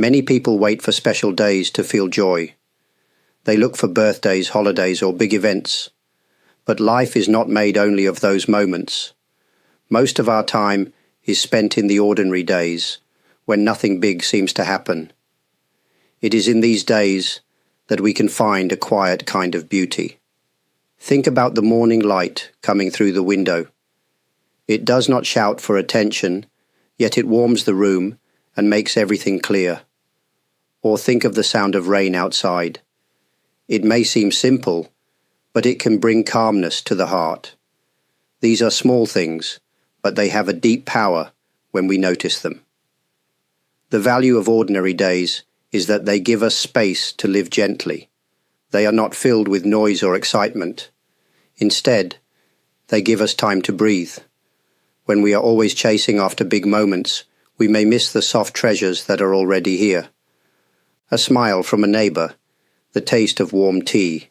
Many people wait for special days to feel joy. They look for birthdays, holidays, or big events. But life is not made only of those moments. Most of our time is spent in the ordinary days, when nothing big seems to happen. It is in these days that we can find a quiet kind of beauty. Think about the morning light coming through the window. It does not shout for attention, yet it warms the room and makes everything clear. Or think of the sound of rain outside. It may seem simple, but it can bring calmness to the heart. These are small things, but they have a deep power when we notice them. The value of ordinary days is that they give us space to live gently. They are not filled with noise or excitement. Instead, they give us time to breathe. When we are always chasing after big moments, we may miss the soft treasures that are already here. A smile from a neighbor, the taste of warm tea,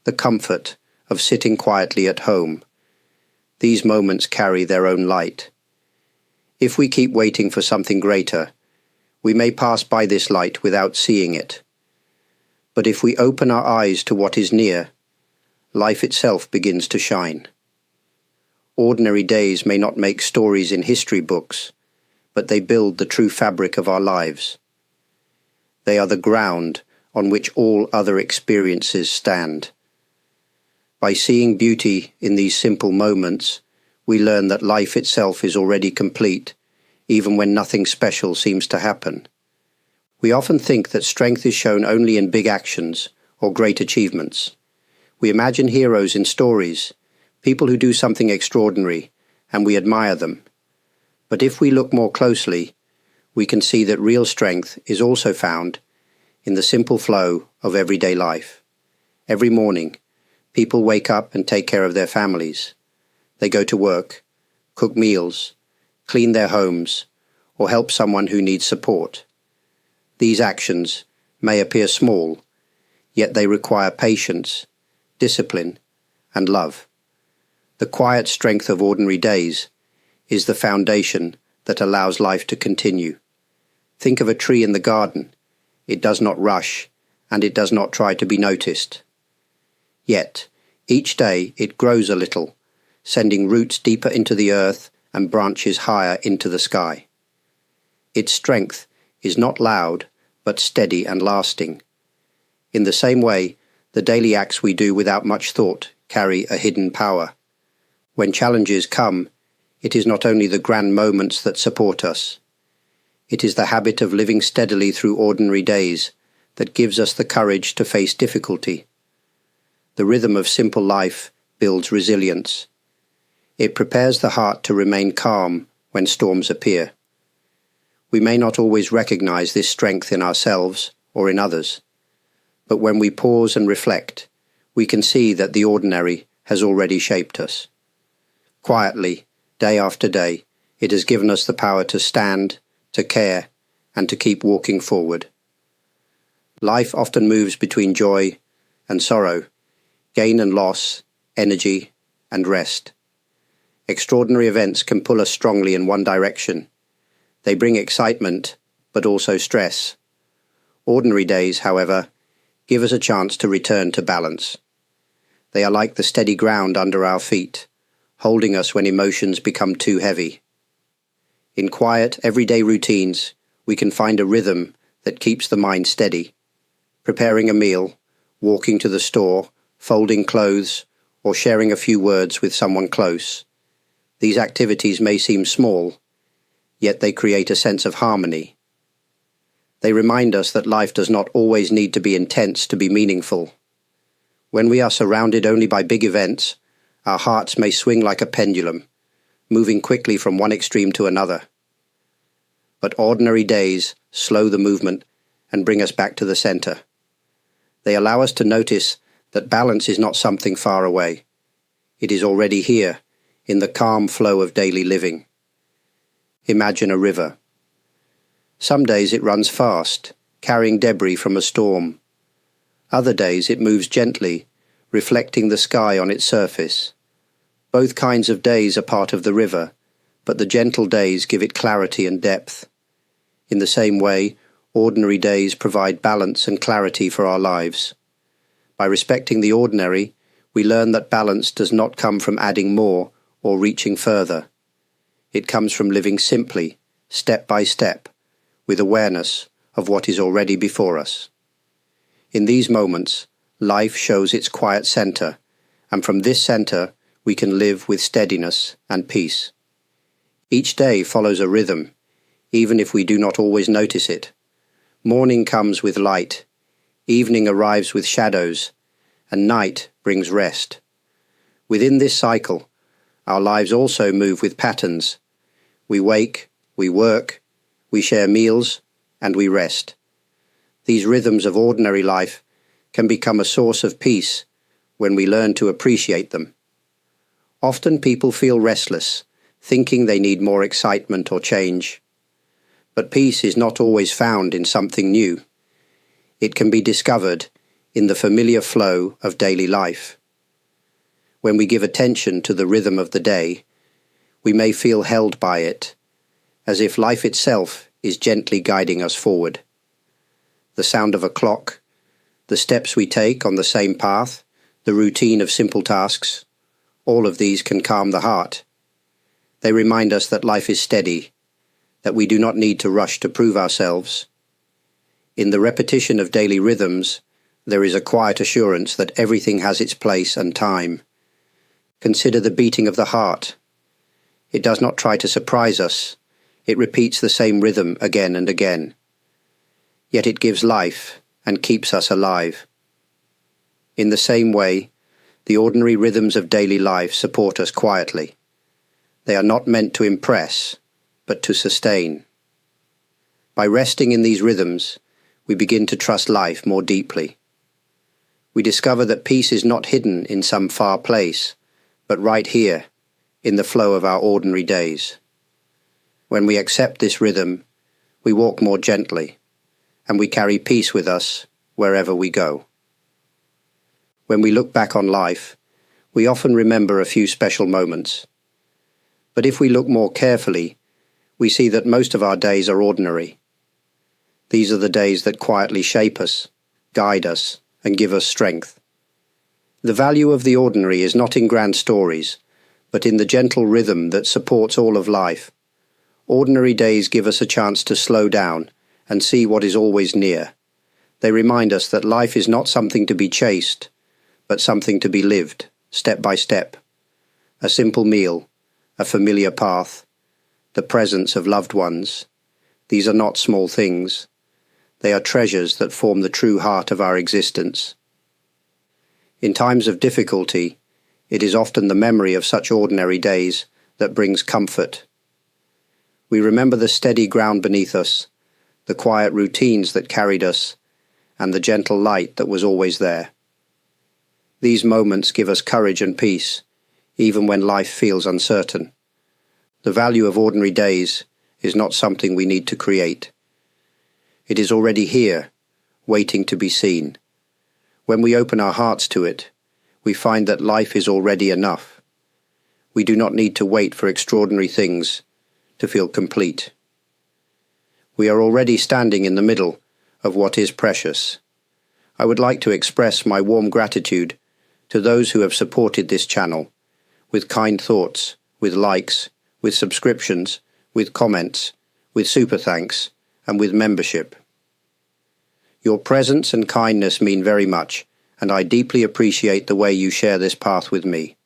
the comfort of sitting quietly at home. These moments carry their own light. If we keep waiting for something greater, we may pass by this light without seeing it. But if we open our eyes to what is near, life itself begins to shine. Ordinary days may not make stories in history books, but they build the true fabric of our lives. They are the ground on which all other experiences stand. By seeing beauty in these simple moments, we learn that life itself is already complete, even when nothing special seems to happen. We often think that strength is shown only in big actions or great achievements. We imagine heroes in stories, people who do something extraordinary, and we admire them. But if we look more closely, we can see that real strength is also found in the simple flow of everyday life. Every morning, people wake up and take care of their families. They go to work, cook meals, clean their homes, or help someone who needs support. These actions may appear small, yet they require patience, discipline, and love. The quiet strength of ordinary days is the foundation that allows life to continue. Think of a tree in the garden. It does not rush, and it does not try to be noticed. Yet, each day it grows a little, sending roots deeper into the earth and branches higher into the sky. Its strength is not loud, but steady and lasting. In the same way, the daily acts we do without much thought carry a hidden power. When challenges come, it is not only the grand moments that support us. It is the habit of living steadily through ordinary days that gives us the courage to face difficulty. The rhythm of simple life builds resilience. It prepares the heart to remain calm when storms appear. We may not always recognize this strength in ourselves or in others, but when we pause and reflect, we can see that the ordinary has already shaped us. Quietly, day after day, it has given us the power to stand, to care, and to keep walking forward. Life often moves between joy and sorrow, gain and loss, energy and rest. Extraordinary events can pull us strongly in one direction. They bring excitement, but also stress. Ordinary days, however, give us a chance to return to balance. They are like the steady ground under our feet, holding us when emotions become too heavy. In quiet, everyday routines, we can find a rhythm that keeps the mind steady. Preparing a meal, walking to the store, folding clothes, or sharing a few words with someone close. These activities may seem small, yet they create a sense of harmony. They remind us that life does not always need to be intense to be meaningful. When we are surrounded only by big events, our hearts may swing like a pendulum, moving quickly from one extreme to another. But ordinary days slow the movement and bring us back to the center. They allow us to notice that balance is not something far away. It is already here, in the calm flow of daily living. Imagine a river. Some days it runs fast, carrying debris from a storm. Other days it moves gently, reflecting the sky on its surface. Both kinds of days are part of the river, but the gentle days give it clarity and depth. In the same way, ordinary days provide balance and clarity for our lives. By respecting the ordinary, we learn that balance does not come from adding more or reaching further. It comes from living simply, step by step, with awareness of what is already before us. In these moments, life shows its quiet center, and from this center we can live with steadiness and peace. Each day follows a rhythm, even if we do not always notice it. Morning comes with light, evening arrives with shadows, and night brings rest. Within this cycle, our lives also move with patterns. We wake, we work, we share meals, and we rest. These rhythms of ordinary life can become a source of peace when we learn to appreciate them. Often people feel restless, thinking they need more excitement or change. But peace is not always found in something new. It can be discovered in the familiar flow of daily life. When we give attention to the rhythm of the day, we may feel held by it, as if life itself is gently guiding us forward. The sound of a clock, the steps we take on the same path, the routine of simple tasks, all of these can calm the heart. They remind us that life is steady, that we do not need to rush to prove ourselves. In the repetition of daily rhythms, there is a quiet assurance that everything has its place and time. Consider the beating of the heart. It does not try to surprise us. It repeats the same rhythm again and again. Yet it gives life and keeps us alive. In the same way, the ordinary rhythms of daily life support us quietly. They are not meant to impress, but to sustain. By resting in these rhythms, we begin to trust life more deeply. We discover that peace is not hidden in some far place, but right here, in the flow of our ordinary days. When we accept this rhythm, we walk more gently, and we carry peace with us wherever we go. When we look back on life, we often remember a few special moments. But if we look more carefully, we see that most of our days are ordinary. These are the days that quietly shape us, guide us, and give us strength. The value of the ordinary is not in grand stories, but in the gentle rhythm that supports all of life. Ordinary days give us a chance to slow down and see what is always near. They remind us that life is not something to be chased, but something to be lived, step by step. A simple meal, a familiar path, the presence of loved ones. These are not small things. They are treasures that form the true heart of our existence. In times of difficulty, it is often the memory of such ordinary days that brings comfort. We remember the steady ground beneath us, the quiet routines that carried us, and the gentle light that was always there. These moments give us courage and peace, even when life feels uncertain. The value of ordinary days is not something we need to create. It is already here, waiting to be seen. When we open our hearts to it, we find that life is already enough. We do not need to wait for extraordinary things to feel complete. We are already standing in the middle of what is precious. I would like to express my warm gratitude to those who have supported this channel, with kind thoughts, with likes, with subscriptions, with comments, with super thanks, and with membership. Your presence and kindness mean very much, and I deeply appreciate the way you share this path with me.